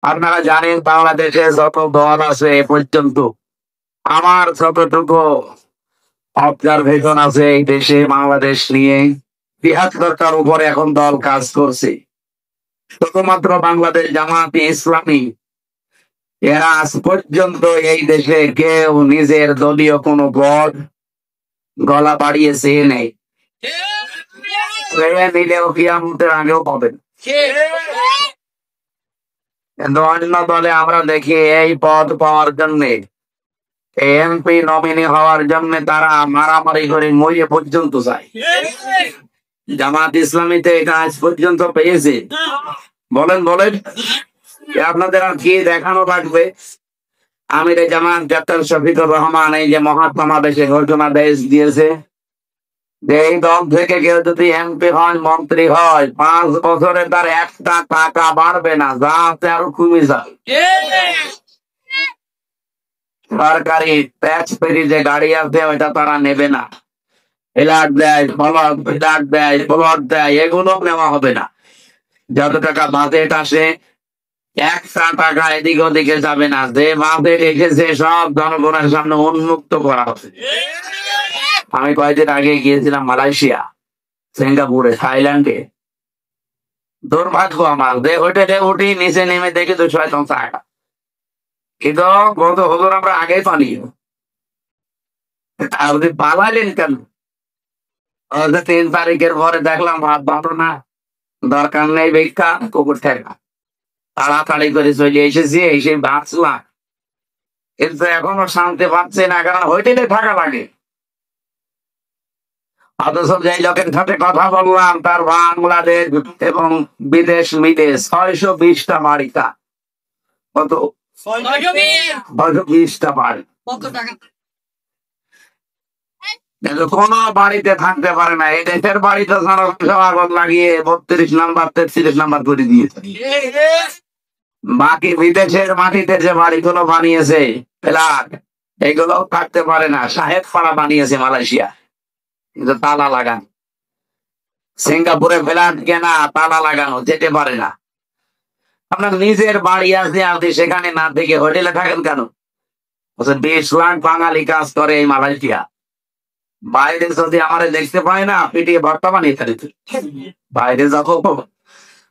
আপনারা জানেন বাংলাদেশে যত দল আছে এ পর্যন্ত আমার যতটুকু অবজারভেশন আছে এই দেশে বাংলাদেশ নিয়ে ৭৩টার উপরে এখন দল কাজ করছে। শুধুমাত্র বাংলাদেশ জামাতে ইসলামী এরা আজ পর্যন্ত এই দেশে কেউ নিজের দলীয় কোনো ভোট গলা বাড়িয়েছে নেই। নিলেও কিয়ামতের আগেও পাবেন। কিন্তু অন্য দলে আমরা দেখি এই পদ পাওয়ার জন্য এমপি নমিনি হওয়ার জন্য তারা মারামারি করে মরিয়ে পর্যন্ত যায়। জামাত ইসলামীতে এটা আজ পর্যন্ত পেয়েছে? বলেন বলেন, আপনাদের আর কি দেখানো লাগবে? আমিরে জামাত ডাক্তার শফিকুর রহমান এই যে মহাসমাবেশে ঘোষণা দিয়েছে যে এই দল থেকে কেউ যদি এমপি হয়, মন্ত্রী হয়, 5 বছরে তার একটা টাকা বাড়বে না, যা আছে আরো কমে যাবে। সরকারি ট্যাক্স পেরি যে গাড়ি আছে ওইটা তারা নেবে না। ফ্ল্যাট দেয়, ফ্ল্যাট দেয়, প্লট দেয়, এগুলো নেওয়া হবে না। যত টাকা বাজেট আসে একটা টাকা এদিক ওদিকে যাবে না। যে বাজেট এসেছে সব জনগণের সামনে উন্মুক্ত করা হবে। আমি কয়েকদিন আগে গিয়েছিলাম মালয়েশিয়া, সিঙ্গাপুরে, থাইল্যান্ডে। দুর্ভাগ্য আমার, যে হোটেলে উঠি নিচে নেমে দেখি 200 টাকা। কিন্তু বলতো হুজুর আমরা আগেই পানি আপনি পালালেন কেন? 3 তারিখের পরে দেখলাম ভাত ভালো না, দরকার নেই ভিক্ষা, কুকুর ঠেকা। তাড়াতাড়ি করে চলে এসেছি, এসে বাঁচলাম। কিন্তু এখনো শান্তি পাচ্ছে না, কারণ হোটেলে থাকা লাগে। অথচ যে লোকের সাথে কথা বললাম তার বাংলাদেশ এবং বিদেশ মিলে 620টা বাড়িটা। কত? 620টা বাড়ি। কিন্তু কোন বাড়িতে থাকতে পারে না। এই দেশের বাড়িতে আগুন লাগিয়ে 32 নাম্বার 33 নাম্বার করে দিয়েছে। বাকি বিদেশের মাটিতে যে বাড়িগুলো বানিয়েছে ফ্ল্যাট, এগুলো থাকতে পারে না। সাহেব পাড়া বানিয়েছে মালয়েশিয়া, কিন্তু তালা লাগানো। সিঙ্গাপুরে ফ্ল্যাট কেনা, তালা লাগানো, যেতে পারে না। আপনার নিজের বাড়ি আছে, আপনি সেখানে না থেকে হোটেলে থাকেন কেন? 20 লাখ বাঙালি কাজ করে এই মালয়েশিয়া। বাইরে যদি আমার দেখতে পায় না, পিটিয়ে ভর্তা বানিয়ে ফেলে। বাইরে যাবো,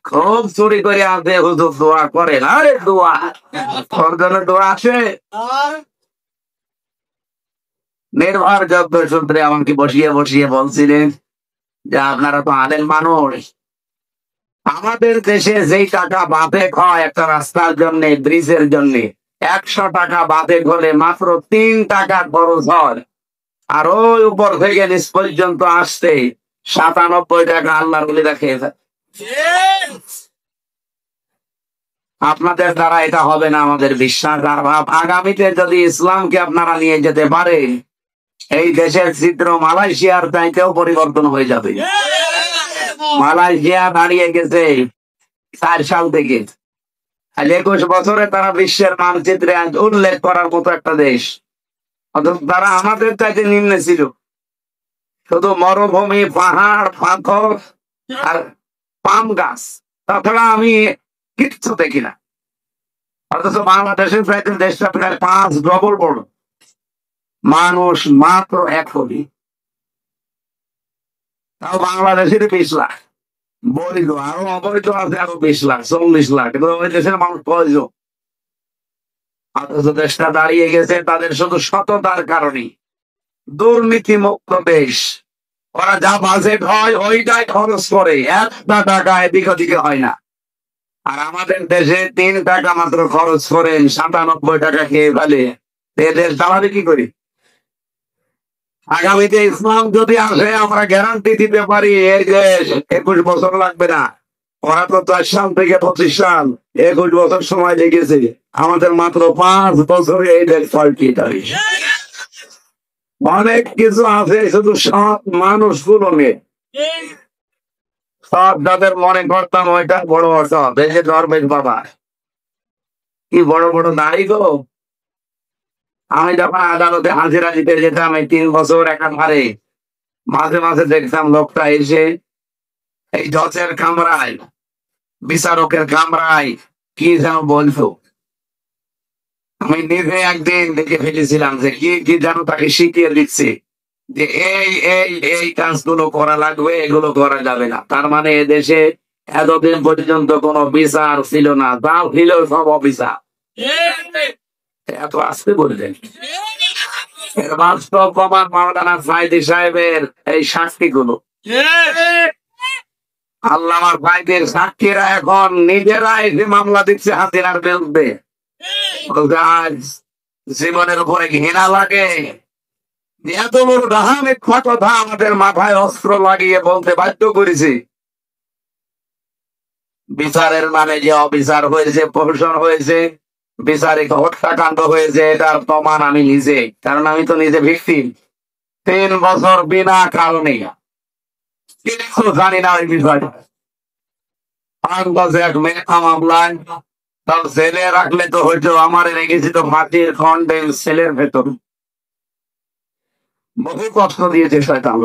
খুব চুরি করে আনতে হুজুর দোয়া করে না। আরে দোয়া, তোর জন্য দোয়া আছে। নির্ভরযোগ্য সূত্রে আমাকে বসিয়ে বসিয়ে বলছিলেন যে আপনারা তো আলেম মানুষ, আমাদের দেশে যেই টাকা বাঁধে হয় একটা রাস্তার জন্য, ব্রিজের জন্য, 100 টাকা বাঁধে হলে মাত্র 3 টাকা খরচ হয়। আর ওই উপর থেকে নিচ পর্যন্ত আসতে 97 টাকা আল্লাহর ওলিরা খেয়ে যায়। আপনাদের দ্বারা এটা হবে না, আমাদের বিশ্বাস। আর আগামীতে যদি ইসলামকে আপনারা নিয়ে যেতে পারেন, এই দেশের চিত্র মালয়েশিয়ার চাইতেও পরিবর্তন হয়ে যাবে। মালয়েশিয়া দাঁড়িয়ে গেছে 4 সাল থেকে, 21 বছরে তারা বিশ্বের মানচিত্রে উল্লেখ করার মতো একটা দেশ। অথচ তারা আমাদের চাইতে নিম্নে ছিল। শুধু মরুভূমি, পাহাড়, পাথর আর পাম গাছ, তাছাড়া আমি কিচ্ছু দেখি না। অথচ বাংলাদেশের চাইতে দেশটা প্রায় 5 ডবল বড়। মানুষ মাত্র 1 কোটি, তাও বাংলাদেশের 20 লাখ। বৈধ আরো অবৈধ আছে আরো 20 লাখ, 40 লাখ। কিন্তু ওই দেশের মানুষ কয়জন? অথচ দেশটা দাঁড়িয়ে গেছে তাদের শুধু সততার কারণে। দুর্নীতি মুক্ত দেশ। ওরা যা বাজেট হয় ওইটাই খরচ করে, 1 টাকা এদিক ওদিকে হয় না। আর আমাদের দেশে 3 টাকা মাত্র খরচ করেন, 97 টাকা খেয়ে ফেলে। দেশ চালাবে কি করি? আগামীতে ইসলাম যদি আসে, আমরা গ্যারান্টি দিতে পারি এই দেশ 21 বছর লাগবে না। ওরা তো 10 সাল থেকে 25 সাল, 21 বছর সময় লেগেছে। আমাদের মাত্র 5 বছরে এই দেশ পাল্টিয়ে যাবে। অনেক কিছু আছে, শুধু সৎ মানুষগুলো নেই। সব যাদের মনে করতাম ওইটা বড় অসৎ। এই যে ধর্মেশ বাবা, কি বড় বড় দাড়ি গো। আমি যখন আদালতে হাজিরা দিতে যেতাম এই 3 বছর একাধারে, মাঝে মাঝে দেখতাম লোকটা এসে এই জজের কামরায়, বিচারকের কামরায় কি যেন বলতো, আমি নিজে একদিন দেখে ফেলেছিলাম যে কি কি যেন তাকে শিখিয়ে দিচ্ছে যে এই কাজগুলো করা লাগবে, এগুলো করা যাবে না। তার মানে এদেশে এতদিন পর্যন্ত কোনো বিচার ছিল না, যা ছিল সব অবিচার। এত আসতে বললেন, এর বাস্তব প্রমাণ মাওলানা সাইদি সাহেবের এই সাক্ষীগুলো। আল্লামার ভাইদের সাক্ষীরা এখন নিজেরা এসে মামলা দিচ্ছে হাসিনার বিরুদ্ধে। আজ জীবনের উপরে ঘৃণা লাগে, এত বড় ডাহা মিথ্যা কথা আমাদের মাথায় অস্ত্র লাগিয়ে বলতে বাধ্য করেছি। বিচারের নামে যে অবিচার হয়েছে, প্রহসন হয়েছে, বিচারিক হত্যাকাণ্ড হয়েছে, এটার প্রমাণ আমি নিজে, কারণ আমি তো নিজে ভিকটিম। 3 বছর বিনা কারণে কিছু জানি না ওই বিষয়টা। 5 বছর এক মিথ্যা মামলায় তার জেলে রাখলে তো হয়তো আমার রেখেছি তো মাটির খন্ডে সেলের ভেতর। বহু কষ্ট দিয়েছে শয়তান।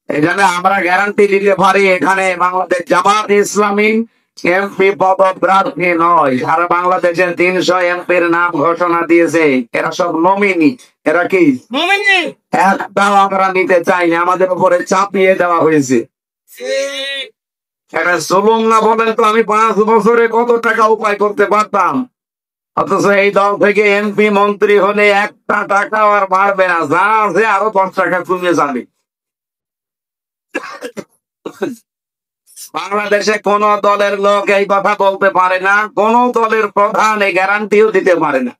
এখানে আমরা গ্যারান্টি দিতে পারি, এখানে বাংলাদেশ জামাত ইসলামী এমপি পদপ্রার্থী নয়। সারা বাংলাদেশের 300 এমপির নাম ঘোষণা দিয়েছে, এরা সব নমিনি। এরা কি একটাও আমরা নিতে চাইনি, আমাদের উপরে চাপিয়ে দেওয়া হয়েছে। এটা চলুন না বলেন তো, আমি 5 বছরে কত টাকা উপায় করতে পারতাম, অথচ এই দল থেকে এমপি মন্ত্রী হলে একটা টাকাও আর বাড়বে না, যা আছে আরো 10 টাকা কমে যাবে। বাংলাদেশে কোন দলের লোক এই কথা বলতে পারে না, কোন দলের প্রধান এই গ্যারান্টিও দিতে পারে না।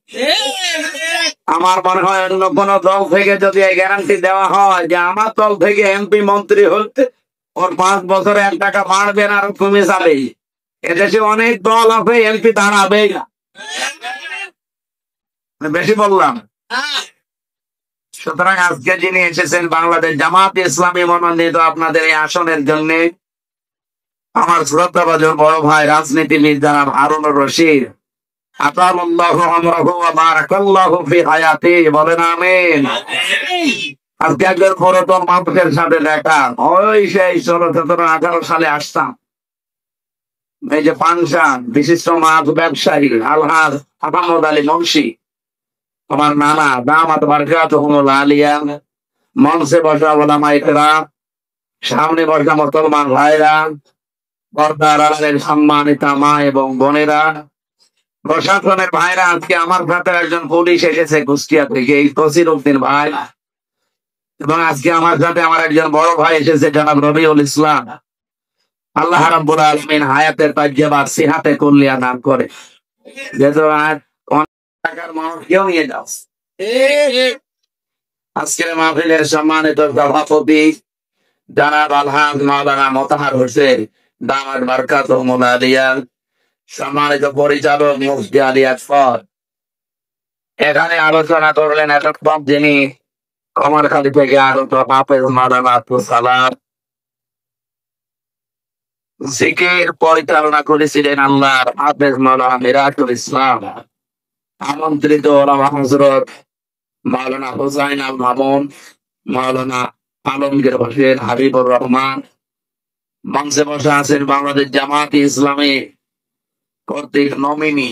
আমার মনে হয় অন্য কোন দল থেকে যদি এই গ্যারান্টি দেওয়া হয় যে আমার দল থেকে এমপি মন্ত্রী হতে ওর 5 বছরে 1 টাকা বাড়বে না, আরো কমে যাবে। এদেশে অনেক দল আছে, এমপি দাঁড়াবে না। বেশি বললাম। সুতরাং আজকে যিনি এসেছেন বাংলাদেশ জামাত ইসলামী মনোনীত আপনাদের এই আসনের জন্য, আমার শ্রদ্ধাভাজন বড় ভাই রাজনীতিবিদ জনাব হারুনুর রশিদ, আতাল্লাহু আমরাহু ওয়া বারাকাল্লাহু ফি হায়াতি, বলেন আমিন। আজকে একজন পুরাতন মানুষের সাথে দেখা, ওই সেই 16-17-18 সালে আসতাম। এই যে পানশান বিশিষ্ট মাছ ব্যবসায়ী আলহাজ আহমদ আলী মুন্সি, আমার নানা দামাত বারকাতুহুল আলিয়া, মঞ্চে বসা ওলামায়ে কেরাম, সামনে বসা মুসলমান ভাইরা, পর্দার আড়ালের সম্মানিতা মা এবং বোনেরা, প্রশাসনের ভাইরা। আজকে আমার সাথে একজন পুলিশ এসেছে কুষ্টিয়া থেকে, এই তসির উদ্দিন ভাই, এবং আজকে আমার সাথে আমার একজন বড় ভাই এসেছে জনাব রবিউল ইসলাম। আল্লাহ রাব্বুল আলামিন হায়াতের তাজ্জাবাত সিহাতে কুল্লিয়া দান করে। যেহেতু আজ অনেক টাকার মানুষ কেউ নিয়ে যাও। আজকের মাহফিলের সম্মানিত সভাপতি জনাব আলহাজ মাওলানা মোতাহার হোসেন দামাত বারকাতুহুল আলিয়া, সম্মানিত পরিচালক মুফতি আলী আসফর, এখানে আলোচনা করলেন এতক্ষণ যিনি কমারখালী থেকে আগত হাফেজ মাওলানা আব্দুল সালাম, জিকির পরিচালনা করেছিলেন আল্লাহর হাফেজ মাওলানা মিরাজুল ইসলাম, আমন্ত্রিত ওলামা হযরত মাওলানা হুসাইন আল মামুন, মাওলানা আলমগীর হোসেন হাবিবুর রহমান, মঞ্চে বসে আছেন বাংলাদেশ জামাত ইসলামী কর্তৃক নমিনি।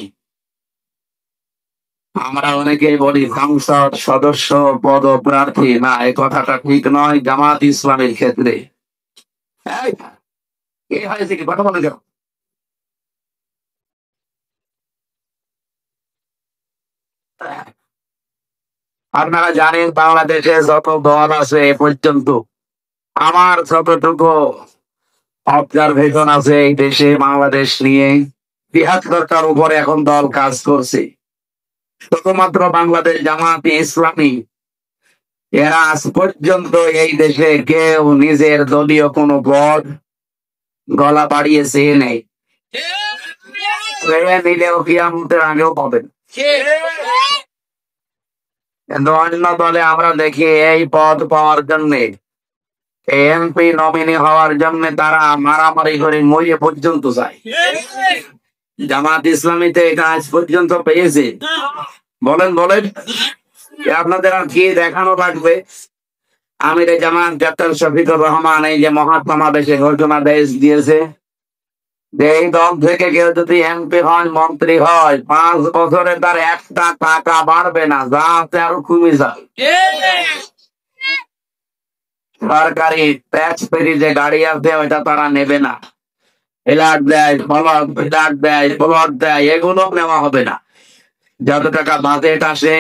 আমরা অনেকেই বলি সংসদ সদস্য পদপ্রার্থী, না, এই কথাটা ঠিক নয় জামাত ইসলামের ক্ষেত্রে। কি হয়েছে, কি কথা বলে কেন? আপনারা জানেন বাংলাদেশে যত দল আছে এ পর্যন্ত, আমার যতটুকু অবজারভেশন আছে এই দেশে বাংলাদেশ নিয়ে ৭৩টার উপরে এখন দল কাজ করছে। শুধুমাত্র বাংলাদেশ জামাতে ইসলামী এরা আজ পর্যন্ত এই দেশে কেউ নিজের দলীয় কোনো পদ গলা বাড়িয়েছে নেই, নিলেও কিয়ামতের আগেও পাবেন। কিন্তু অন্য দলে আমরা দেখি এই পদ পাওয়ার জন্য, এমপি নমিনি হওয়ার জন্য তারা মারামারি করে মরিয়ে পর্যন্ত যায়। জামাত ইসলামীতে এটা আজ পর্যন্ত পেয়েছে? বলেন বলেন, আপনাদের আর কি দেখানো লাগবে? আমির জামাত ডাক্তার শফিকুর রহমান এই যে মহাসমাবেশে ঘোষণা দিয়েছে যে এই দল থেকে কেউ যদি এমপি হয়, মন্ত্রী হয়, 5 বছরে তার একটা টাকা বাড়বে না, যা আছে আরো কমে যাবে। সরকারি ট্যাক্স ফ্রি যে গাড়ি আছে ওইটা তারা নেবে না। ফ্ল্যাট দেয়, ফ্ল্যাট দেয়, প্লট দেয়, এগুলো নেওয়া হবে না। যত টাকা বাজেট আসে,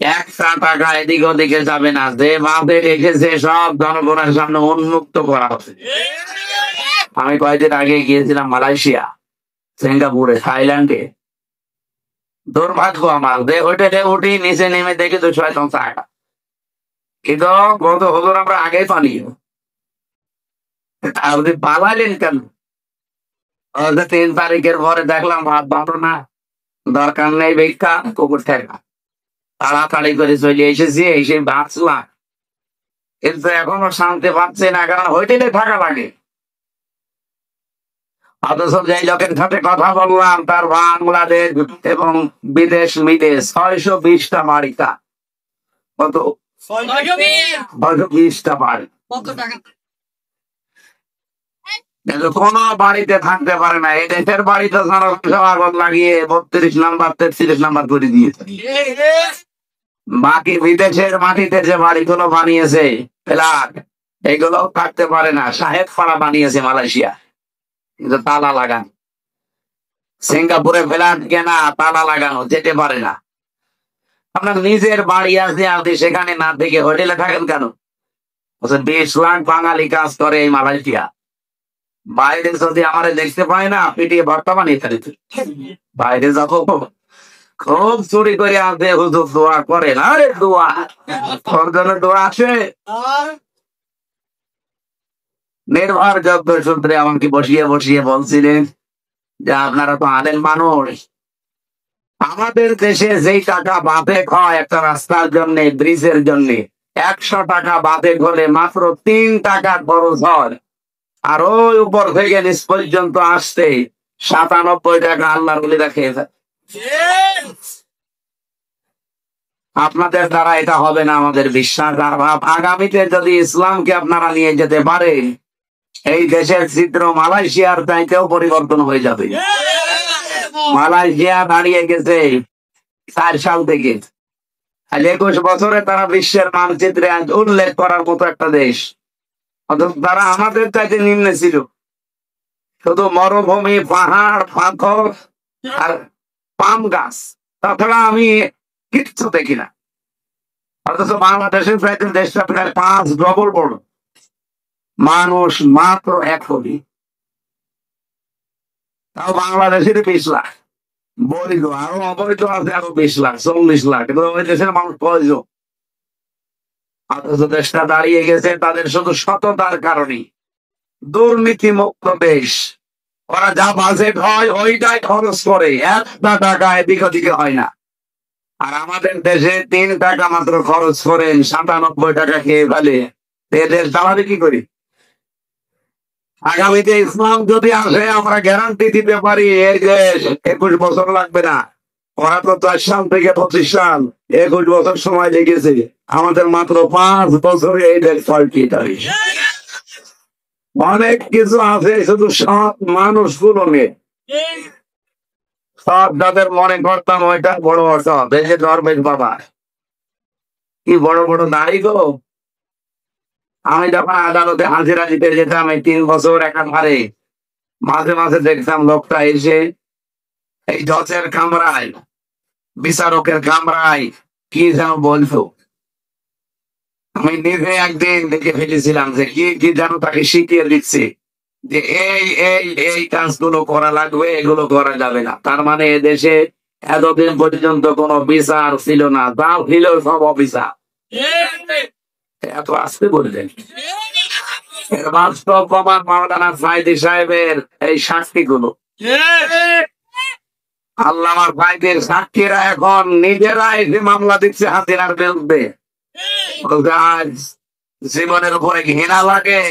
একটা টাকা এদিক ওদিকে যাবে না। যে বাজেট এসেছে সব জনগণের সামনে উন্মুক্ত করা হবে। আমি কয়েকদিন আগে গিয়েছিলাম মালয়েশিয়া, সিঙ্গাপুরে, থাইল্যান্ডে। দুর্ভাগ্য আমার, যে হোটেলে উঠি নিচে নেমে দেখি 200 টাকা। কিন্তু বলতো হুজুর আমরা আগেই পানি, আপনি পালাইলেন কেন? 3 তারিখের পরে দেখলাম ভাত ভালো না, দরকার নেই ভিক্ষা, কুকুর ঠেকা। তাড়াতাড়ি করে চলে এসেছি, এসে বাঁচলাম। কিন্তু এখনো শান্তি পাচ্ছি না, কারণ হোটেলে থাকা লাগে। অথচ যে লোকের সাথে কথা বললাম তার বাংলাদেশ এবং বিদেশ মিলে 620টা বাড়িটা। কত? 620টা বাড়ি। কিন্তু কোন বাড়িতে থাকতে পারে না। এই দেশের বাড়িতে আগুন লাগিয়ে 32 নাম্বার 33 নাম্বার করে দিয়েছে। বাকি বিদেশের মাটিতে যে বাড়িগুলো বানিয়েছে ফ্ল্যাট, এগুলো থাকতে পারে না। সাহেব পাড়া বানিয়েছে মালয়েশিয়া, কিন্তু তালা লাগানো। সিঙ্গাপুরে ফ্ল্যাট কেনা, তালা লাগানো, যেতে পারে না। আপনার নিজের বাড়ি আছে, আপনি সেখানে না থেকে হোটেলে থাকেন কেন? 20 লাখ বাঙালি কাজ করে এই মালয়েশিয়া। বাইরে যদি আমারে দেখতে পায় না, পিটিয়ে ভর্তা বানিয়ে ফেলে। বাইরে যাবো, খুব চুরি করে আনতে হুজুর দোয়া করে না রে, দোয়া তোর জন্য দোয়া আসে। নির্ভরযোগ্য সূত্রে আমাকে বসিয়ে বসিয়ে বলছিলেন যে আপনারা তো আলেম মানুষ, আমাদের দেশে যেই টাকা বাঁধে হয় একটা রাস্তার জন্য, ব্রিজের জন্য, 100 টাকা বাঁধে হলে মাত্র 3 টাকা খরচ হয়। আর ওই উপর থেকে নিচ পর্যন্ত আসতে 97 টাকা আল্লাহর ওলিরা খেয়ে যায়। আপনাদের দ্বারা এটা হবে না, আমাদের বিশ্বাস। আর আগামীতে যদি ইসলামকে আপনারা নিয়ে যেতে পারেন, এই দেশের চিত্র মালয়েশিয়ার চাইতেও পরিবর্তন হয়ে যাবে। মালয়েশিয়া দাঁড়িয়ে গেছে 4 সাল থেকে, 21 বছরে তারা বিশ্বের মানচিত্রে উল্লেখ করার মতো একটা দেশ। অথচ তারা আমাদের চাইতে নিম্নে ছিল। শুধু মরুভূমি, পাহাড়, পাথর আর পাম গাছ, তাছাড়া আমি কিচ্ছু দেখি না। অথচ বাংলাদেশের চাইতে দেশটা প্রায় 5 ডবল বড়, মানুষ মাত্র 1 কোটি। তাও বাংলাদেশের 20 লাখ, বৈধ আরো অবৈধ আছে আরো 20 লাখ, 40 লাখ। কিন্তু ওই দেশের মানুষ কয়জন? অথচ দেশটা দাঁড়িয়ে গেছে তাদের শুধু সততার কারণে। দুর্নীতি মুক্ত দেশ, ওরা যা বাজেট হয় ওইটাই খরচ করে, 1 টাকা এদিক ওদিকে হয় না। আর আমাদের দেশে 3 টাকা মাত্র খরচ করেন, 97 টাকা খেয়ে ফেলে। দেশ চালাবে কি করি? আগামীতে ইসলাম যদি আসে, আমরা গ্যারান্টি দিতে পারি এই দেশ 21 বছর লাগবে না। ওরা তো 4 সাল থেকে 25 সাল, 21 বছর সময় লেগেছে। আমাদের মাত্র 5 বছরে এই দেশ পাল্টিয়ে যাবে। অনেক কিছু আছে, শুধু সৎ মানুষগুলো নেই। সব যাদের মনে করতাম ওইটা বড় অসৎ। দেশে ধর্মের বাবা কি বড় বড় দাড়ি গো। আমি যখন আদালতে হাজিরা দিতে যেতাম এই 3 বছর একাধারে, মাঝে মাঝে দেখতাম লোকটা এসে এই জজের কামরায়, বিচারকের কামরায় কি যেন বলতো। আমি নিজে একদিন দেখে ফেলেছিলাম যে কি কি যেন তাকে শিখিয়ে দিচ্ছে যে এই এই এই কাজগুলো করা লাগবে, এগুলো করা যাবে না। তার মানে এদেশে এতদিন পর্যন্ত কোন বিচার ছিল না, যা ছিল সব অবিচার। এত আসতে বললেন। এর বাস্তব প্রমাণ মাওলানা সাইদি সাহেবের এই সাক্ষীগুলো। আল্লামার ভাইদের সাক্ষীরা এখন নিজেরা এসে মামলা দিচ্ছে হাসিনার বিরুদ্ধে। আজ জীবনের উপরে ঘৃণা লাগে।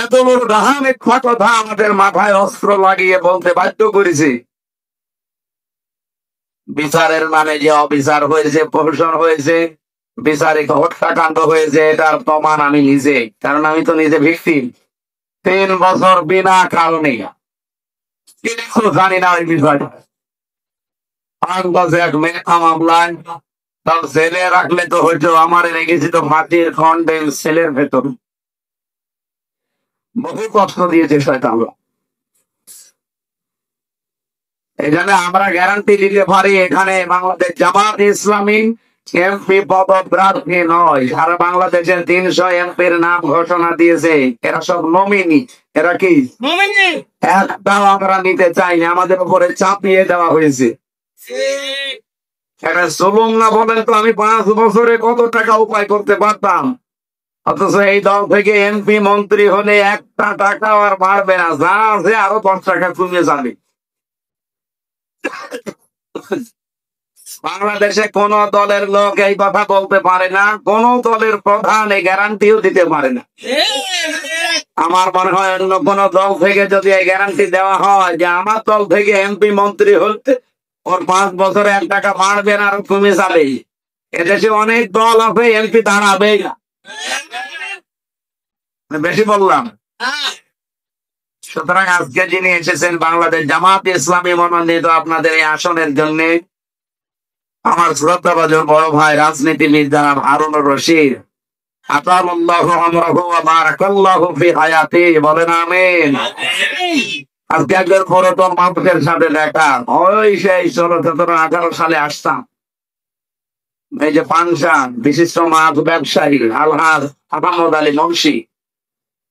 এত বড় ডাহা মিথ্যা কথা আমাদের মাথায় অস্ত্র লাগিয়ে বলতে বাধ্য করেছি। বিচারের নামে যে অবিচার হয়েছে, প্রহসন হয়েছে, বিচারিক হত্যাকাণ্ড হয়েছে, এটার প্রমাণ আমি নিজে। কারণ আমি তো নিজে ভিকটিম। 3 বছর বিনা কারণে কিছু জানি না ওই বিষয়টা। 5 বছর এক মেঘা মামলায় তার ছেলে রাখলে তো হয়তো আমার রেখেছি তো মাটির খন্ডে ছেলের ভেতর বহু কষ্ট দিয়েছে শয়তান। এখানে আমরা গ্যারান্টি দিতে পারি এখানে বাংলাদেশ জামাত ইসলামী এমপি পদপ্রার্থী নয়, সারা বাংলাদেশের 300 এমপির নাম ঘোষণা দিয়েছে। এরা সব নমিনি। এরা কি একটাও আমরা নিতে চাইনি, আমাদের উপরে চাপিয়ে দেওয়া হয়েছে। এটা চলুন না বলেন তো, আমি 5 বছরে কত টাকা উপায় করতে পারতাম, অথচ এই দল থেকে এমপি মন্ত্রী হলে একটা টাকা আর বাড়বে না, যা আছে আরো 10 টাকা কমে যাবে। বাংলাদেশে কোন দলের লোক এই কথা বলতে পারে না, কোন দলের প্রধান এই গ্যারান্টিও দিতে পারে না। আমার মনে হয় অন্য কোন দল থেকে যদি এই গ্যারান্টি দেওয়া হয় যে আমার দল থেকে এমপি মন্ত্রী হতে ওর 5 বছরে 1 টাকা বাড়বে না, আরো কমে যাবে। এদেশে অনেক দল আছে, এমপি দাঁড়াবে না। বেশি বললাম। সুতরাং আজকে যিনি এসেছেন বাংলাদেশ জামাত ইসলামী মনোনীত আপনাদের এই আসনের জন্য, আমার শ্রদ্ধাভাজন বড় ভাই রাজনীতিবিদ জনাব হারুনুর রশিদ, আতাল্লাহু আমরাহু ওয়া বারাকাল্লাহু ফি হায়াতি, বলেন আমিন। আজকে একজন পুরাতন মানুষের সাথে দেখা, ওই সেই 16-17-18 সালে আসতাম। এই যে পানশান বিশিষ্ট মাছ ব্যবসায়ী আলহাজ আহমদ আলী মুন্সি,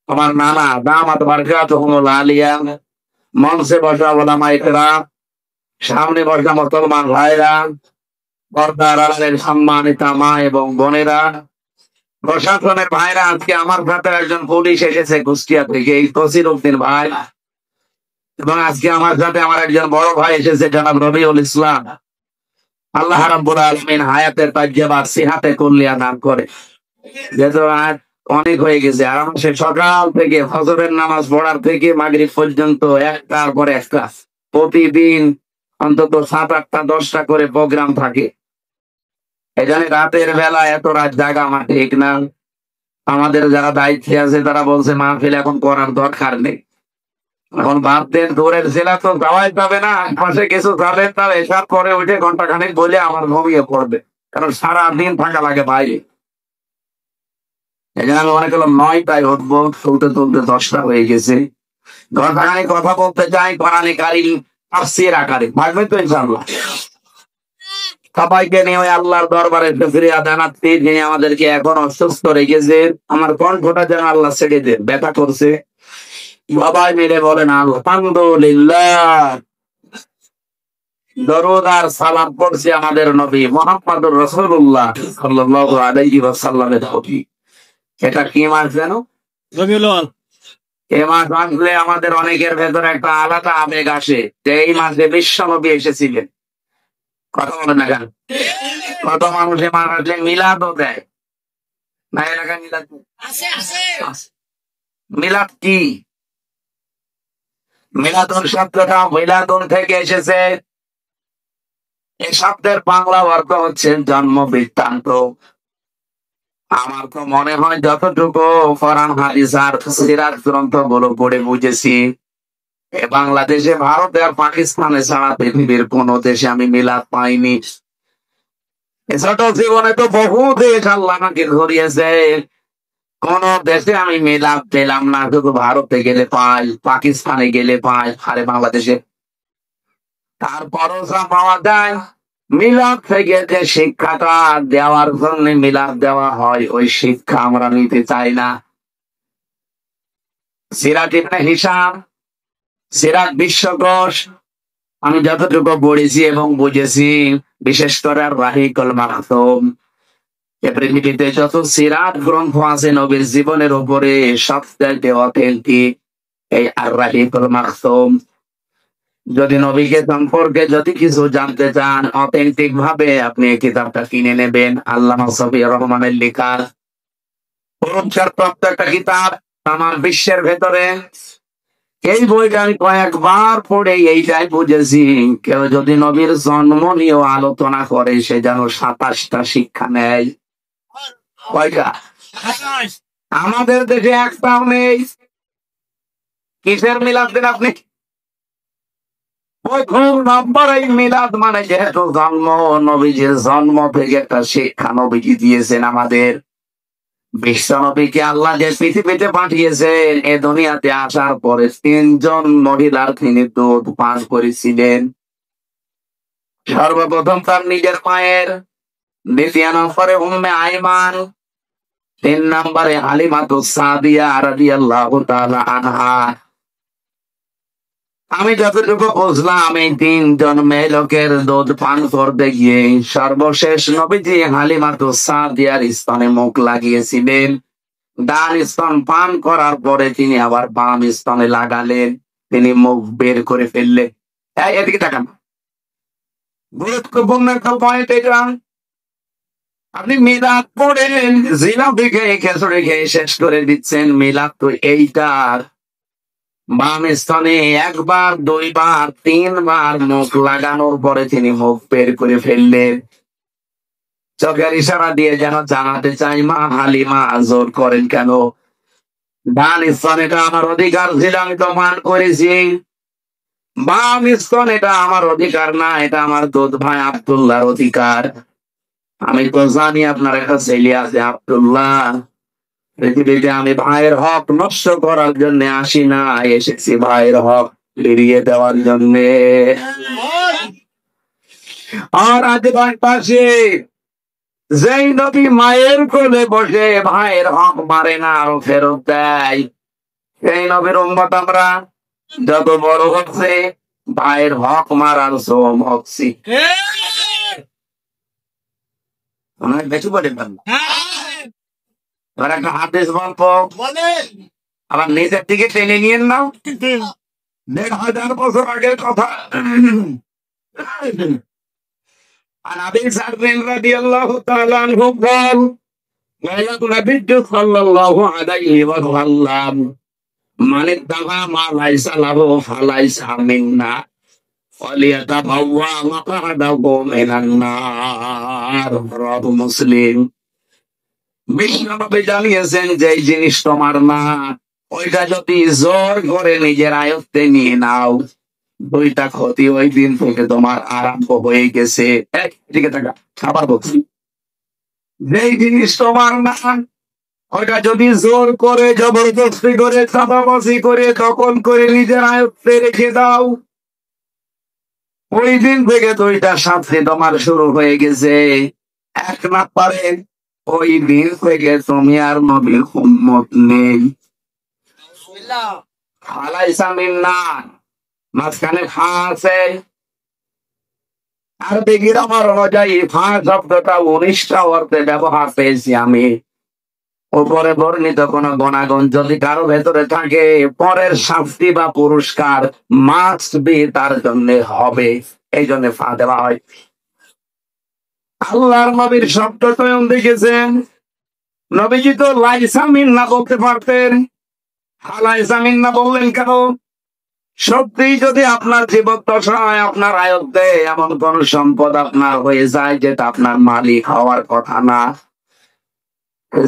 আমার নানা দামাত বারকাতুহুমুল আলিয়া, মঞ্চে বসা ওলামা ইকরাম, সামনে বসা মুসলমান ভাইরা, পর্দার আড়ালের সম্মানিতা মা এবং বোনেরা, প্রশাসনের ভাইরা, আজকে আমার সাথে একজন পুলিশ এসেছে কুষ্টিয়া থেকে, এই তসির উদ্দিন ভাই, এবং আজকে আমার সাথে আমার একজন বড় ভাই এসেছে জনাব রবিউল ইসলাম। আল্লাহ রাব্বুল আলামিন হায়াতের তাজ্জাবার সিহাতে কুল্লিয়া দান করে। যেহেতু আজ অনেক হয়ে গেছে, আর আমার সে সকাল থেকে ফজরের নামাজ পড়ার থেকে মাগরিব পর্যন্ত একটার পর একটা প্রতিদিন অন্তত 7-8টা 10টা করে প্রোগ্রাম থাকে। এখানে রাতের বেলা এত রাত জাগা আমার ঠিক না। আমাদের যারা দায়িত্বে আছে তারা বলছে মাহফিল এখন করার দরকার নেই। এখন ভাবতেন দূরের জেলা তো যাওয়াই যাবে না, পাশে কিছু যাবেন, তার এসার পরে উঠে ঘন্টাখানেক বলে আমার ঘুমিয়ে পড়বে, কারণ সারা দিন থাকা লাগে বাইরে। এই জন্য আমি মনে করলাম 9টায় উঠবো, তুলতে তুলতে 10টা হয়ে গেছে। ঘন্টাখানেক কথা বলতে চাই কোরআনে কারীম তাফসীর আকারে, ভাববেন তো ইনশাআল্লাহ। সবাইকে নিয়ে ওই আল্লাহর দরবারে শুকরিয়া জানাচ্ছি যিনি আমাদেরকে এখন অসুস্থ রেখেছেন। আমার কণ্ঠটা যেন আল্লাহ ছেড়ে দেন, ব্যথা করছে। সবাই মিলে বলেন আলহামদুলিল্লাহ। দরুদ আর সালাম পড়ছি আমাদের নবী মুহাম্মদুর রাসূলুল্লাহ সাল্লাল্লাহু আলাইহি ওয়াসাল্লামের প্রতি। এটা কি মাস জানো? রবিউল আউয়াল। এই মাস আসলে আমাদের অনেকের ভেতরে একটা আলাদা আবেগ আসে যে এই মাসে বিশ্ব নবী এসেছিলেন। কথা বলেন না কেন? কত মানুষে মানুষে মিলাদও দেয় না, এলাকায় মিলাদ আছে। মিলাদ কি? মিলাদুন শব্দটা মিলাদুন থেকে এসেছে। এই শব্দের বাংলা অর্থ হচ্ছে জন্ম বৃত্তান্ত। আমার তো মনে হয় যতটুকু কোরআন হাদিস আর সিরাত গ্রন্থ গুলো পড়ে বুঝেছি, বাংলাদেশে, ভারতে আর পাকিস্তানে ছাড়া পৃথিবীর কোন দেশে আমি মিলাদ পাইনি। ছোট জীবনে তো বহু দেশ আল্লাহ আমাকে ঘুরিয়েছে, কোন দেশে আমি মিলাদ পেলাম না। শুধু ভারতে গেলে পাই, পাকিস্তানে গেলে পাই, আরে বাংলাদেশে তারপরও যা পাওয়া যায়। মিলাদ থেকে যে শিক্ষাটা দেওয়ার জন্য মিলাদ দেওয়া হয়, ওই শিক্ষা আমরা নিতে চাই না। সিরাত ইবনে হিশাম, সিরাত বিশ্বকোষ আমি যতটুকু পড়েছি এবং বুঝেছি, বিশেষ করে আর রাহিকুল মাকতুম, পৃথিবীতে যত সিরাত গ্রন্থ আছে নবীর জীবনের উপরে, সবচেয়ে অথেন্টিক এই আর রাহিকুল মাকতুম। যদি নবীকে সম্পর্কে যদি কিছু জানতে চান অথেন্টিক ভাবে, আপনি এই কিতাবটা কিনে নেবেন। আল্লামা সফিউর রহমানের লেখা পুরস্কার প্রাপ্ত একটা কিতাব আমার বিশ্বের ভেতরে। এই বইটা আমি কয়েকবার পড়ে এইটাই বুঝেছি, কেউ যদি নবীর জন্ম নিয়েও আলোচনা করে সে যেন 27টা শিক্ষা নেয়। কয়টা? আমাদের দেশে একটাও নেই। কিসের মিলাদ দেন আপনি? প্রথম নম্বর এই মিলাদ মানে যেহেতু জন্ম, নবীজির জন্ম থেকে একটা শিক্ষা নবীজি দিয়েছেন আমাদের। বিশ্ব নবীকে আল্লাহ যে পৃথিবীতে পাঠিয়েছেন, এ দুনিয়াতে আসার পরে 3 জন মহিলার তিনি দুধ পান করেছিলেন। সর্বপ্রথম তার নিজের মায়ের, দ্বিতীয় নম্বরে উম্মে আইমান, 3 নম্বরে হালিমাতুস সাদিয়া রাদিয়াল্লাহু তাআলা আনহা। আমি যতটুকু বুঝলাম, এই 3 জন মেয়ে লোকের দুধ পান করতে গিয়ে সর্বশেষ নবীজি হালিমাতুস সাদিয়ার স্তনে মুখ লাগিয়েছিলেন। ডান স্তন পান করার পরে তিনি আবার বাম স্তনে লাগালেন, তিনি মুখ বের করে ফেললেন। এদিকে তাকান, গুরুত্বপূর্ণ একটা পয়েন্ট এটা। আপনি মিলাদ পড়েন, জিলাপি খেয়ে খেচুড়ি খেয়ে শেষ করে দিচ্ছেন। মিলাদ তো এইটার বাম স্তনে 1 বার 2 বার 3 বার মুখ লাগানোর পরে তিনি মুখ বের করে ফেললেন। চোখের ইশারা দিয়ে যেন জানাতে চাই, মা হালিমা জোর করেন কেন? ডান স্তন এটা আমার অধিকার ছিল, আমি তো মান করেছি। বাম স্তন এটা আমার অধিকার না, এটা আমার দুধ ভাই আব্দুল্লাহর অধিকার। আমি তো জানি আপনার একটা ছেলে আছে আব্দুল্লাহ। পৃথিবীতে আমি ভাইয়ের হক নষ্ট করার জন্য আসি না, এসেছি ভাইয়ের হক ফিরিয়ে দেওয়ার জন্য। আর আজ ভাই পাশে যেই নবী মায়ের কোলে বসে ভাইয়ের হক মারে না, আরো ফেরত দেয়, সেই নবীর উম্মত আমরা। যত বড় হচ্ছে ভাইয়ের হক মারার শ্রম হচ্ছি। অনেক বেশি বলেন একটা হাদিস গল্প, আবার নিজের দিকে টেনে নিয়ে নাও। 1500 বছর আগের কথা। عن أبي سعد رضي الله تعالى عنه قال قال النبي صلى الله عليه وسلم من اتبع ما ليس له فليس منا وليتبوأ مقعده من النار رواه মুসলিম। বিশ্বনবী জানিয়েছেন, যে জিনিস তোমার না, ওইটা যদি জোর করে নিজের আয়ত্তে নিয়ে নাও, 2টা ক্ষতি ওই দিন থেকে তোমার আরম্ভ হয়ে গেছে। ঠিক আছে, আবার বলছি, যেই জিনিস তোমার না, ওইটা যদি জোর করে জবরদস্তি করে চাঁদাবাজি করে দখল করে নিজের আয়ত্তে রেখে দাও, ওই দিন থেকে 2টা শাস্তি তোমার শুরু হয়ে গেছে। 1 নম্বরে, ওই দিন থেকে তুমি আর নবীর উম্মত নেই। ফালাইসা মিন্না, মাঝখানে ফা আছে। আর দেখি আমার অনুযায়ী ফা শব্দটা 19টা অর্থে ব্যবহার পেয়েছি আমি। উপরে বর্ণিত কোন গুণাগুণ যদি কারো ভেতরে থাকে, পরের শাস্তি বা পুরস্কার মাস্ট বি তার জন্য হবে, এই জন্য ফা দেওয়া হয়। আল্লাহর নবীর শব্দ স্বয়ং দেখেছেন, নবীজি তো লাইসা মিন্না বলতে পারতেন, লাইসা মিন্না বললেন কেন? সত্যি যদি আপনার জীবদ্দশায় আপনার আয়ত্তে এমন কোন সম্পদ আপনার হয়ে যায় যেটা আপনার মালিক হওয়ার কথা না,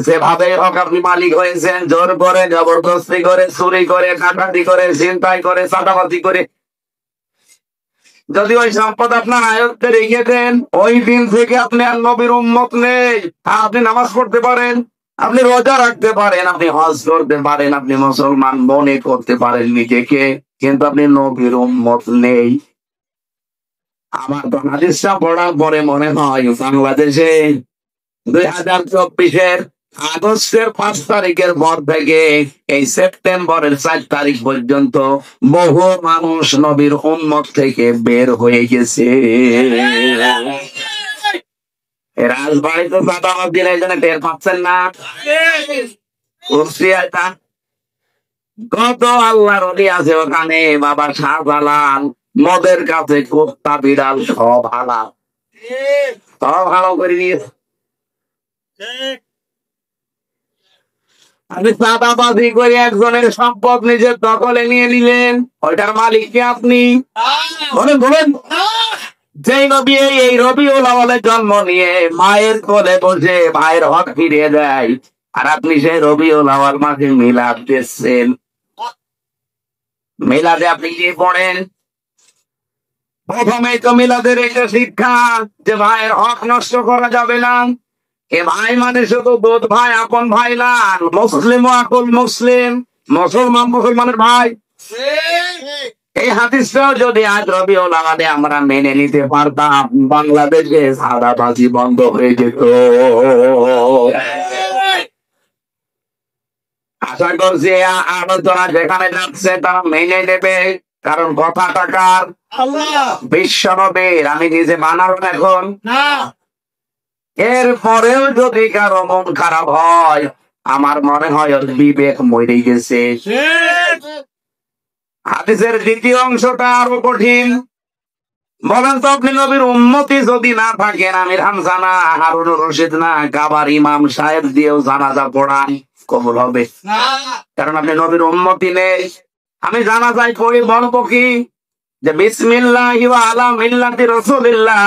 যেভাবে হোক আপনি মালিক হয়েছেন, জোর করে জবরদস্তি করে চুরি করে ডাকাতি করে ছিনতাই করে চাঁদাবাজি করে, যদি ওই সম্পদ আপনার আয়ত্তে রেখে দেন, ওই দিন থেকে আপনি আর নবীর উম্মত নেই। আপনি নামাজ পড়তে পারেন, আপনি রোজা রাখতে পারেন, আপনি হজ করতে পারেন, আপনি মুসলমান মনে করতে পারেন নিজেকে, কিন্তু আপনি নবীর উম্মত নেই। আমার তো হাদিসটা পড়ার পরে মনে হয় বাংলাদেশে 2024-এর আগস্টের 5 তারিখের পর থেকে এই সেপ্টেম্বরের 4 তারিখ পর্যন্ত বহু মানুষ নবীর উম্মত থেকে বের হয়ে গেছে। রাজবাড়ি তো চাঁদাবাজ দিন, এই জন্য টের পাচ্ছেন না। কত আল্লাহ রলি আছে ওখানে, বাবা শাহজালাল মদের কাছে কুত্তা বিড়াল সব হালাল, সব হালাল করে দিয়েছে। আপনি চাঁদাবাজি করে একজনের সম্পদ নিজের দখলে নিয়ে নিলেন, ওইটার মালিক কি আপনি? বলেন বলেন। যেই নবী এই রবিউল আউয়ালে জন্ম নিয়ে মায়ের কোলে বসে ভাইয়ের হক ফিরিয়ে দেয়, আর আপনি সেই রবিউল আউয়াল মাসে মিলাদ দিচ্ছেন। মিলাদে আপনি কি পড়েন? প্রথমেই তো মিলাদের এটা শিক্ষা যে ভাইয়ের হক নষ্ট করা যাবে না। এ ভাই মানে শুধু দুধ ভাই, আপন ভাই না। মুসলিম ও আকুল মুসলিম, মুসলমান মুসলমানের ভাই। এই হাদিসটাও যদি আজ রবিউল আওয়ালে আমরা মেনে নিতে পারতাম, বাংলাদেশে সাদাবাজি বন্ধ হয়ে যেত। আশা করছি আলোচনা যেখানে যাচ্ছে তারা মেনে নেবে, কারণ কথাটা কার? বিশ্ব নবীর। আমি নিজে বানাবো এখন না। এরপরেও যদি কারো মন খারাপ হয়, আমার মনে হয় ওর বিবেক মরে গেছে। হাদিসের দ্বিতীয় অংশটা আরো কঠিন। বলেন তো, আপনি নবীর উম্মতি যদি না থাকেন, আমির হামজা না, হারুনুর রশিদ না, কাবার ইমাম সাহেব দিয়েও জানাজা পড়ান, কবুল হবে না। কারণ আপনি নবীর উম্মতি নেই। আমি জানাজায় পড়ি বলবো কি যে বিসমিল্লাহি ওয়া আলা মিল্লাতি রাসূলিল্লাহ,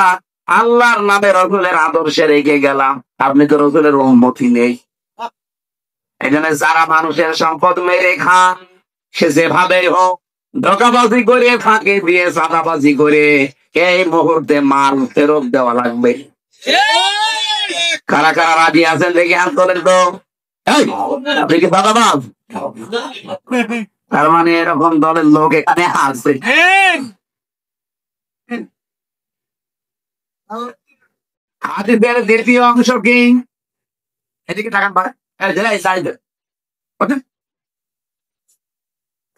আল্লাহর নামে রাসূলের আদর্শে রেখে গেলাম। আপনি তো রাসূলের উম্মতি নেই। এজন্য যারা মানুষের সম্পদ মেরে খান, সে যেভাবেই হোক, ধোঁকাবাজি করে, ফাঁকি দিয়ে, চাঁদাবাজি করে, এই মুহূর্তে মাল ফেরত দেওয়া লাগবে। কারা কারা রাজি আছেন দেখি হাত তোলেন তো। আপনি কি চাঁদাবাজ? তার মানে এরকম দলের লোক এখানে আছে। হাদিসের দ্বিতীয় অংশ কি? এদিকে টাকা পায়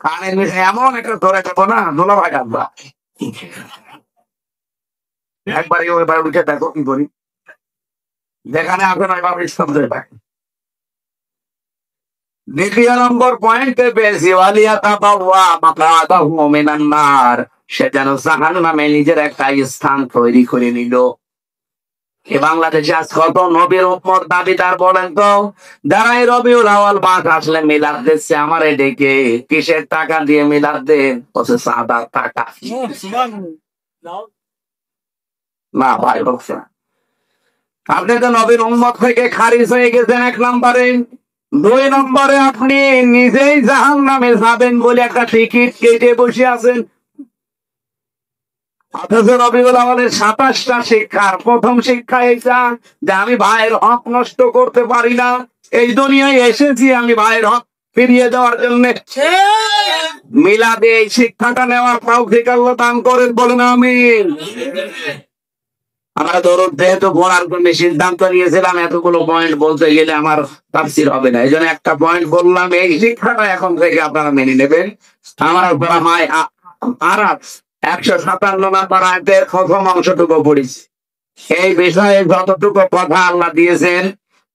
কানের বিষয়ে এমন একটা ধরে দেবো না, দোলা ভাই আমরা একবার এবার উঠে দেখো কি করি। যেখানে আসে না এবার ইসলাম ধরে পায়। দ্বিতীয় নম্বর পয়েন্টে পেয়েছি, সে যেন জাহান্নামে নিজের একটা স্থান তৈরি করে নিল। এ বাংলাদেশে আজ কত নবীর উম্মত দাবিদার বলেন তো, যারা এই রবিউল আউয়াল মাস আসলে মিলাদ দিচ্ছে আমার ডেকে, কিসের টাকা দিয়ে মিলাদ দেন? সাদার টাকা। না ভাই বলছে, আপনি তো নবীর উম্মত থেকে খারিজ হয়ে গেছেন এক নম্বরে। দুই নম্বরে আপনি নিজেই জাহান্নামে যাবেন বলে একটা টিকিট কেটে বসে আছেন। অথচ রবিউল আউয়ালের 27টা শিক্ষার প্রথম শিক্ষা এটা যে আমি ভাইয়ের হক নষ্ট করতে পারি না। এই দুনিয়ায় এসেছি আমি ভাইয়ের হক ফিরিয়ে দেওয়ার জন্য। মিলাদে এই শিক্ষাটা নেওয়ার তৌফিক আল্লাহ দান করেন, বলেন আমিন। আমরা দরুদ যেহেতু পড়ার জন্য সিদ্ধান্ত নিয়েছিলাম, এতগুলো পয়েন্ট বলতে গেলে আমার তাফসীর হবে না, এই জন্য একটা পয়েন্ট বললাম। এই শিক্ষাটা এখন থেকে আপনারা মেনে নেবেন। আমার মায় আর 157 নম্বর আয়াতের প্রথম অংশটুকু পড়েছি। এই বিষয়ে যতটুকু কথা আল্লাহ দিয়েছেন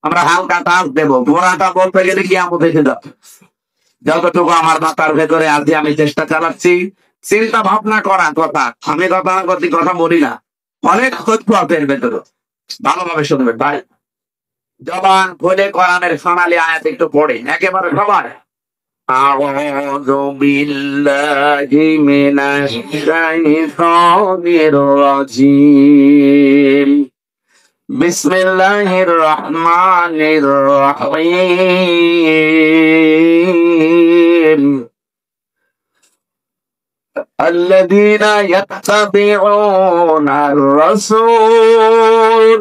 আমরা হালকা টাচ দেব, পুরাটা বলতে গেলে কিয়ামত এসে যাবে। যতটুকু আমার মাথার ভেতরে আজ আমি চেষ্টা চালাচ্ছি, চিন্তা ভাবনা করা কথা, আমি কথা বলি না, অনেক তথ্য আপনার ভেতরে ভালোভাবে শুনবেন ভাই। জবান খুলে কোরআনের সোনালী আয়াত একটু পড়ে একেবারে সবাই। আউযু বিল্লাহি মিনাশ শাইতানির রাজিম। বিসমিল্লাহির রহমানির রহিম। الذين يتبعون الرسول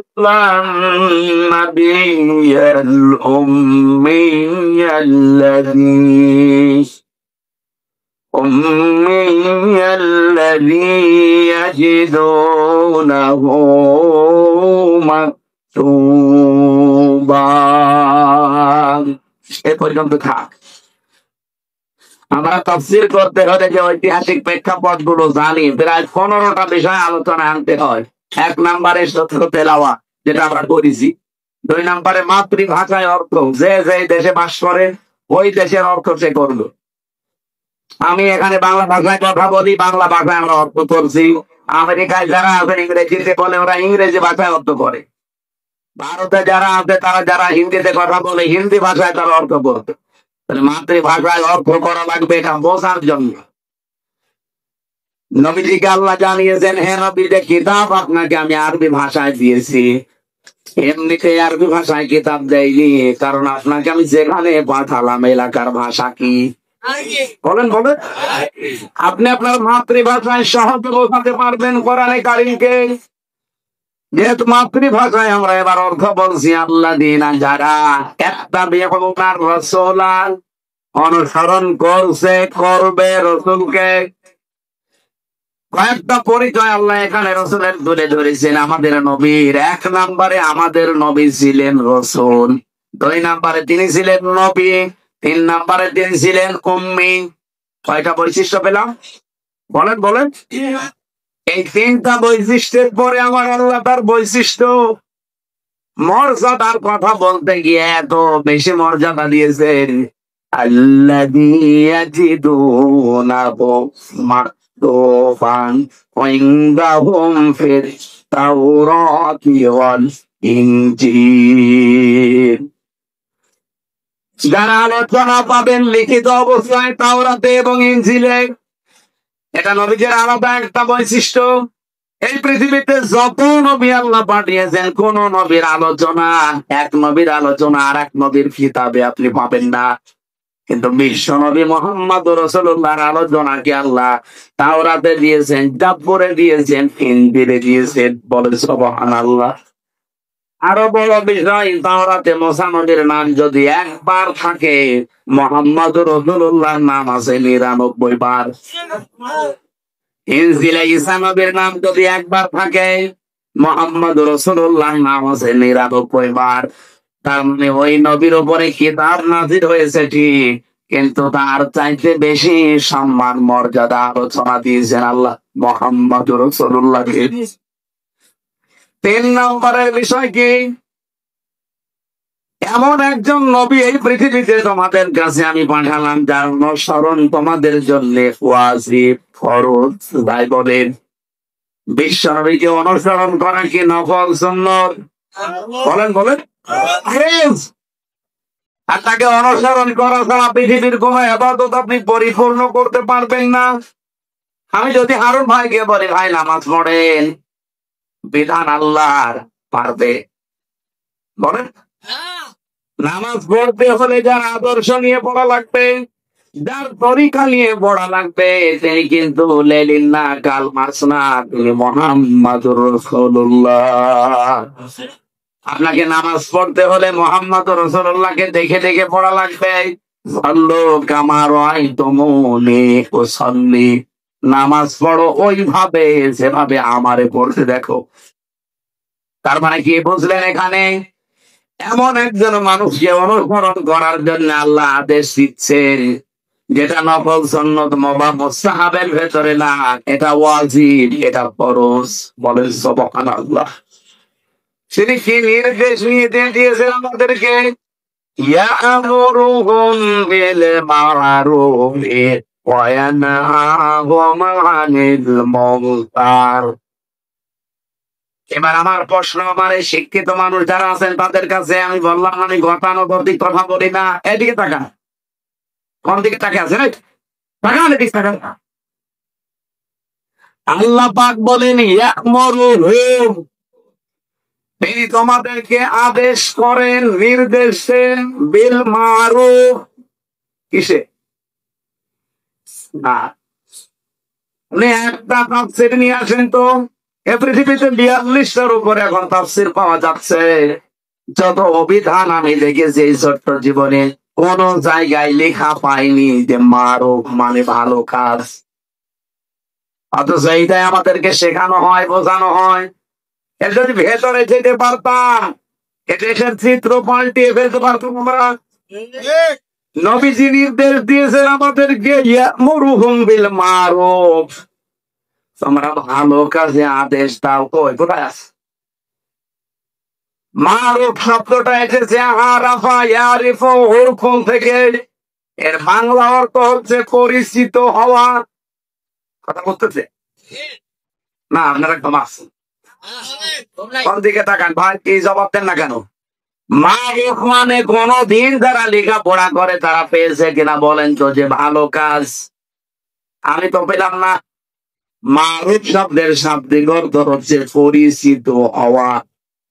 النبي الأمي الذي يجدونه مكتوبا। এ পর্যন্ত থাক। আমরা তাফসীর করতে হলে যে ঐতিহাসিক প্রেক্ষাপট গুলো জানি, প্রায় 15টা বিষয় আলোচনা আনতে হয়। 1 নম্বরে সত্য তেলাওয়াত, যেটা আমরা করেছি। 2 নম্বরে মাতৃভাষায় অর্থ, যে যে দেশে বাস করে ওই দেশের অর্থ সে করলো। আমি এখানে বাংলা ভাষায় কথা বলি, বাংলা ভাষায় আমরা অর্থ করছি। আমেরিকায় যারা আছেন ইংরেজিতে বলে, ওরা ইংরেজি ভাষায় অর্থ করে। ভারতে যারা আছে তারা যারা হিন্দিতে কথা বলে, হিন্দি ভাষায় তারা অর্থ করবে। মাতৃভাষায় অর্থ করা লাগবে, এটা বোঝার জন্য। নবীজিকে আল্লাহ জানিয়েছেন, হে নবী, যে কিতাব আপনাকে আমি আরবি ভাষায় দিয়েছি। এমনিতে আরবি ভাষায় কিতাব দেয়নি, কারণ আপনাকে আমি যেখানে পাঠালাম এলাকার ভাষা কি বলেন বলেন। আপনি আপনার মাতৃভাষায় সহজে বোঝাতে পারবেন কোরআনে কারিমকে। যেহেতু মাতৃভাষায় আমরা এবার অর্থ বলছি, আল্লাহ দিনা যারা একটা বেহুনার রসোলা অনুসরণ করছে করবে রসুলকে। কয়েকটা পরিচয় আল্লাহ এখানে রসুলের তুলে ধরেছেন আমাদের নবীর। এক নম্বরে আমাদের নবী ছিলেন রসুল, দুই নম্বরে তিনি ছিলেন নবী, তিন নম্বরে তিনি ছিলেন উম্মি। কয়টা বৈশিষ্ট্য পেলাম? বলেন বলেন। এই তিনটা বৈশিষ্ট্যের পরে আমার আল্লাহ তার বৈশিষ্ট্য মর্যাদার কথা বলতে গিয়ে এত বেশি মর্যাদা দিয়েছেন। আল্লাযী ইয়াজিদুনাহু মাকতুবান ইনদাহুম ফিত তাওরাতি ওয়াল ইনজিল। যারা আলোচনা পাবেন লিখিত অবস্থায় তাওরাতে এবং ইনজিলে। এটা নবীদের আলাদা একটা বৈশিষ্ট্য। এই পৃথিবীতে যত নবী আল্লাহ পাঠিয়েছেন, কোন নবীর আলোচনা, এক নবীর আলোচনা আর এক নবীর কিতাবে আপনি পাবেন না। কিন্তু বিশ্ব নবী মোহাম্মদ রাসূলুল্লাহর আলোচনাকে আল্লাহ তাওরাতে দিয়েছেন, জাবুরে দিয়েছেন, ইনজিলে দিয়েছেন। বলে সুবহানাল্লাহ। আরো বড় বিষয়, তাওরাতে মুসা নবীর নাম যদি একবার থাকে, মোহাম্মদ রাসূলুল্লাহর নাম আছে ৯৯ বার। ইনজিলে ঈসা নবীর নাম যদি একবার থাকে, মোহাম্মদ রাসূলুল্লাহর নাম আছে ৯৯ বার। তার মানে ওই নবীর উপরে কিতাব নাযিল হয়েছে ঠিক, কিন্তু তার চাইতে বেশি সম্মান মর্যাদা আলোচনা দিয়েছেন আল্লাহ মোহাম্মদ রাসূলুল্লাহকে। তিন নম্বরের বিষয় কি? এমন একজন নবী এই পৃথিবীতে তোমাদের কাছে আমি পাঠালাম, যার অনুসরণ তোমাদের জন্য ওয়াজিব, ফরজ। ভাই বলেন, বিশ্ব নবীকে অনুসরণ করা কি নফল সুন্নত? বলেন বলেন। আর তাকে অনুসরণ করা ছাড়া পৃথিবীর কোন ইবাদত আপনি পরিপূর্ণ করতে পারবেন না। আমি যদি হারুন ভাইকে বলি, ভাই নামাজ পড়েন, বিধান আল্লাহর, পারবে? বলেন। নামাজ পড়তে হলে যার আদর্শ নিয়ে পড়া লাগবে, যার তরিকা নিয়ে পড়া লাগবে, তিনি কিন্তু লেলিন না, কাল মাস না, তিনি মুহাম্মাদুর রাসূলুল্লাহ। আপনাকে নামাজ পড়তে হলে মুহাম্মদ রাসূলুল্লাহকে দেখে দেখে পড়া লাগবে। সাল্লু কামা রাআইতুমুনি উসাল্লি। নামাজ পড়ো ওইভাবে যেভাবে আমারে পড়তে দেখো। তার মানে কি বুঝলেন? এখানে এমন একজন মানুষকে অনুসরণ করার জন্য আল্লাহ আদেশ দিচ্ছেন, যেটা নফল সুন্নত বা মুস্তাহাবের ভেতরে না, এটা ওয়াজিব, এটা ফরজ। বলেন সুবহানাল্লাহ। তিনি কি নির্দেশ নিয়ে দিয়েছেন আমাদেরকে? ইয়া'মুরুহুম বিল মা'রুফি ওয়া ইয়ানহাহুম আনিল মুনকার। এবার আমার প্রশ্ন, আমার এই শিক্ষিত মানুষ যারা আছেন তাদের কাছে আমি বললাম, আমি গতানুগতিক কথা বলি না। এদিকে তাকান, কোন দিকে তাকে আছেন? তাকান, এদিকে তাকান। আল্লাহ পাক বলেন ইয়া'মুরুহুম, তিনি তোমাদেরকে আদেশ করেন, নির্দেশ দেন, বিল মারুফ। কিসে? না, আপনি একটা তাফসীর নিয়ে আসেন তো। এ পৃথিবীতে ৪২টার উপরে এখন তাফসীর পাওয়া যাচ্ছে। যত অভিধান আমি দেখেছি এই ছোট্ট জীবনে, কোন জায়গায় লেখা পাইনি যে মারুফ মানে ভালো কাজ। অথচ এইটাই আমাদেরকে শেখানো হয়, বোঝানো হয়। এর যদি ভেতরে যেতে পারতাম, দেশের চিত্র পাল্টিয়ে ফেলতে পারতাম আমরা। নবীজি নির্দেশ দিয়েছেন আমাদেরকে, ইয়া'মুরুহুম বিল মারুফ, তোমরা ভালো কাজে আদেশ দাও। কই, কোথায় আছে? মারুফ শব্দটা এসেছে আরাফা ইয়ারিফু হুরফুন থেকে। এর বাংলা অর্থ হচ্ছে পরিচিত হওয়া। কথা বলতেছে না, আপনারা একদম আসছেন। কোন দিকে তাকান ভাই, কি জবাব দেন না কেন? মারুফ মানে কোনদিন যারা লেখাপড়া করে তারা পেয়েছে কিনা বলেন তো, যে ভালো কাজ। আমি তো পেলাম না। মারুফ শব্দের শাব্দিক অর্থ হচ্ছে পরিচিত হওয়া।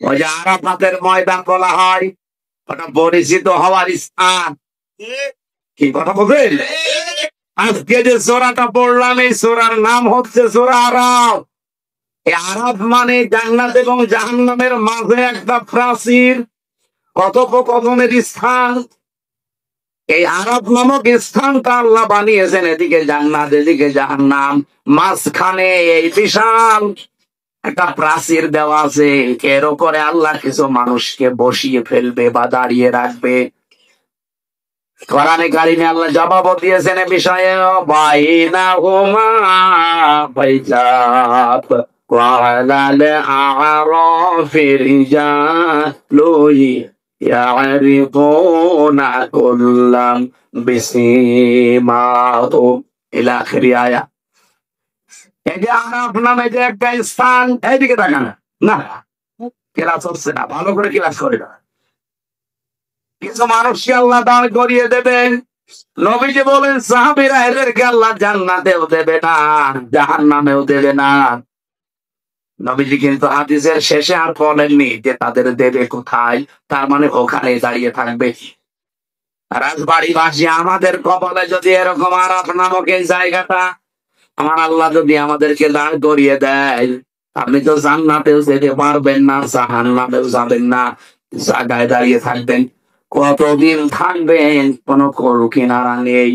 ওই যে আরাফাতের ময়দান বলা হয়, ওটা পরিচিত হওয়ার স্থান। কি কথা বলবেন? আজকে যে সূরাটা পড়লাম এই সূরার নাম হচ্ছে সূরা আরাফ। এই আরাফ মানে জান্নাত এবং জাহান্নামের মাঝে একটা প্রাচীর, কথোপকথনের স্থান। এই আরাফ নামক স্থানটা আল্লাহ বানিয়েছেন, এদিকে জান্নাত এদিকে জাহান্নাম, মাঝখানে এই বিশাল একটা প্রাচীর দেওয়া আছে। এর উপরে আল্লাহ কিছু মানুষকে বসিয়ে ফেলবে বা দাঁড়িয়ে রাখবে। কোরআনে কারিমে আল্লাহ জবাব দিয়েছেন এ বিষয়ে, বাইনাহুমা হিজাব ওয়ালাল আ'রাফি রিজালুন ইয়ারিফুনা কুল্লাম বিসিমাহুম ইলা আখিরি আয়াত। এই যে আরাফ নামে যে একটা স্থান, এইদিকে তাকান না, ক্লাস হচ্ছে না, ভালো করে ক্লাস করে না। কিছু মানুষকে আল্লাহ দাঁড় করিয়ে দেবেন। নবীজি বলেন সাহাবীরা এদেরকে আল্লাহ জান্নাতেও দেবে না জাহান্নামেও দেবে না। নবীজি কিন্তু হাদিসের শেষে আর বলেননি যে তাদের দেবে কোথায়, তার মানে ওখানে দাঁড়িয়ে থাকবে। রাজবাড়িবাসী আমাদের কপালে যদি এরকম আরাফ নামক এই জায়গাটা আমার আল্লাহ যদি আমাদেরকে দাঁড় করিয়ে দেয়, আপনি তো জান্নাতেও যেতে পারবেন না জাহান্নামেও যাবেন না, জায়গায় দাঁড়িয়ে থাকবেন। কতদিন থাকবেন কোনো করু কিনারা নেই।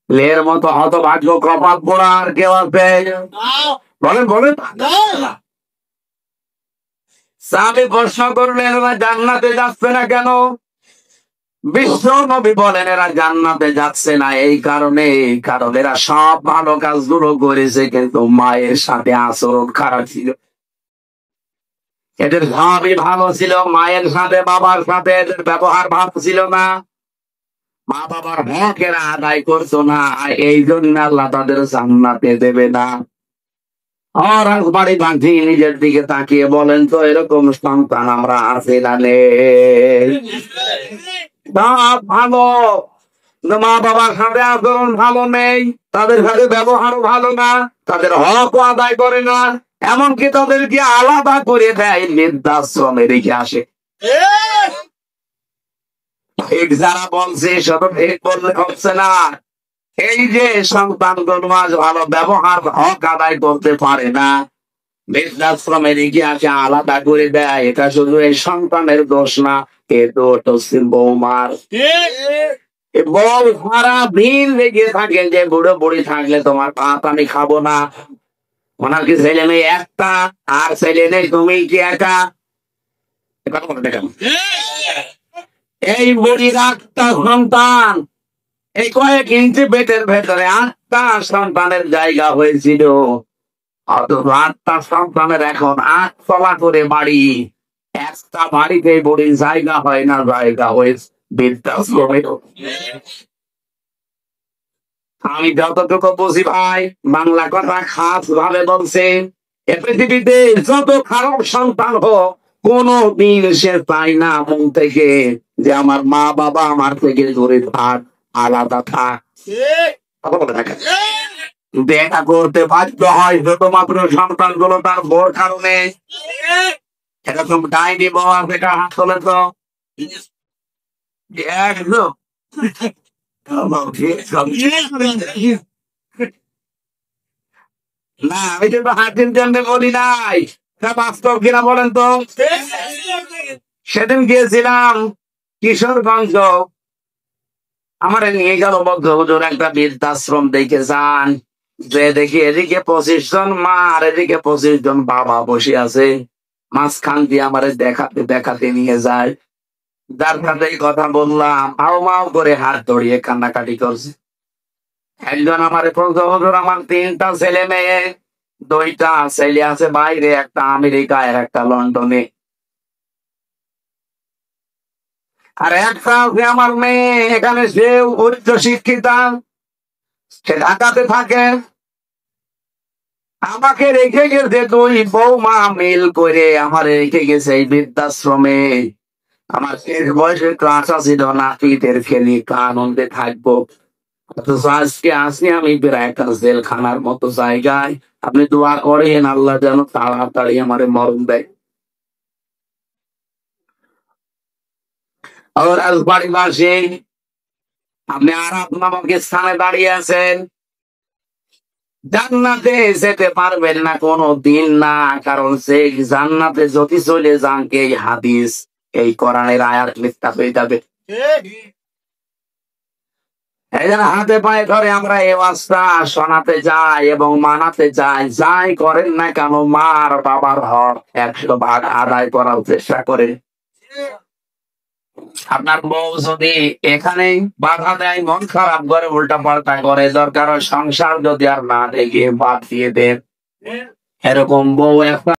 লের মতো হতভাগ্য কপাল পোড়া আর কেউ আছে? বলেন বলেন। সাহাবী প্রশ্ন করলেন এরা জান্নাতে যাচ্ছে না কেন? বিশ্ব নবী বলেন এরা জান্নাতে যাচ্ছে না এই কারণে, কারণ এরা সব ভালো কাজগুলো করেছে কিন্তু মায়ের সাথে আচরণ খারাপ ছিল। এদের সবই ভালো ছিল, মায়ের সাথে বাবার সাথে এদের ব্যবহার ভালো ছিল না, মা বাবার হক এরা আদায় করতো না, এই জন্য আল্লাহ তাদের জান্নাতে দেবে না। আর বাড়ি বাঁধি নিজের দিকে তাকিয়ে বলেন তো এরকম সন্তান আমরা আছে না নেই? ভালো, মা বাবার সাথে আচরণ ভালো নেই, তাদের সাথে ব্যবহারও ভালো না, তাদের হকও আদায় করে না, এমনকি তাদেরকে আলাদা করে দেয়, বৃদ্ধাশ্রমে রেখে আসে। ঠিক যারা বলছে শুধু ঠিক বললে হচ্ছে না। এই যে সন্তানগুলো আজ ভালো ব্যবহার হক আদায় করতে পারে না, বৃদ্ধাশ্রমে রেখে আসে, আলাদা করে দেয়, এটা শুধু এই সন্তানের দোষ না, এ দোষ হচ্ছে বৌমার। বউ সারা দিন লেগে থাকে যে বুড়ো বুড়ি থাকলে তোমার ভাত আমি খাবো না। ওনার কি ছেলে মেয়ে একটা, আর ছেলে নেই, তুমি কি একা? এই বুড়ির 8টা সন্তান, এই কয়েক ইঞ্চি পেটের ভেতরে 8টা সন্তানের জায়গা হয়েছিল, অথচ 8টা সন্তানের এখন 8 তলা করে বাড়ি। একটা বাড়িতে বুড়ির জায়গা হয় না, জায়গা হয়েছে বৃদ্ধাশ্রমে। আমি যতটুকু বুঝি ভাই, বাংলা কথা খাস ভাবে বলছে, এ পৃথিবীতে যত খারাপ সন্তান হোক কোন দিন সে চায় না মন থেকে যে আমার মা বাবা আমার থেকে দূরে থাক, আলাদা থাক। দেখা করতে বাধ্য হয় শুধুমাত্র সন্তানগুলো তার বড় কারণে। এরকম ডাইনি বউ আছে, হাত তোলে তো একদম। না আমি কিন্তু হাতির জন্য বলি নাই, বাস্তব কিনা বলেন তো। সেদিন গিয়েছিলাম কিশোরগঞ্জ, আমার নিয়ে গেল বদ্ধ হুজুর একটা বৃদ্ধাশ্রম দেখে যান, যে দেখি এদিকে 25 জন মা আর এদিকে 25 জন বাবা বসে আছে, মাঝখান দিয়ে আমার দেখাতে দেখাতে নিয়ে যায়। যার সাথে কথা বললাম মাও মাও করে হাত ধরিয়ে কান্নাকাটি করছে। একজন আমার হুজুর আমার 3টা ছেলে মেয়ে, 2টা ছেলে আছে বাইরে, একটা আমেরিকায় আর একটা লন্ডনে, আর একটা আছে আমার মেয়ে এখানে, সে উচ্চ শিক্ষিতা, সে ঢাকাতে থাকে। আমাকে রেখে গেছে 2 বৌমা মিল করে, আমার রেখে গেছে এই বৃদ্ধাশ্রমে। আমার শেষ বয়সে একটু আশা ছিল নাতিদের ফেলি আনন্দে থাকবো, অথচ আজকে আসি আমি প্রায় একটা জেলখানার মতো জায়গায়। আপনি দোয়া করেন আল্লাহ যেন তাড়াতাড়ি আমারে মরণ দেয়। আর রাজবাড়িবাসী আপনি আরাফ নামক স্থানে দাঁড়িয়ে আছেন, জান্নাতে যেতে পারবেন না কোনো দিন না, কারণ সেই জান্নাতে যদি চলে যান এই হাদিস, এই কোরআনের আয়াত মিথ্যা হয়ে যাবে। এই জন্য হাতে পায়ে ধরে আমরা এই ওয়াজটা শোনাতে যাই এবং মানাতে যাই, যাই করেন না কেন মার বাবার হক 100 ভাগ আদায় করার চেষ্টা করে। আপনার বউ যদি এখানে বাধা দেয়, মন খারাপ করে, উল্টা পাল্টা করে, দরকার হয় সংসার যদি আর না দেখে বাদ দিয়ে দেন, এরকম বউ একটা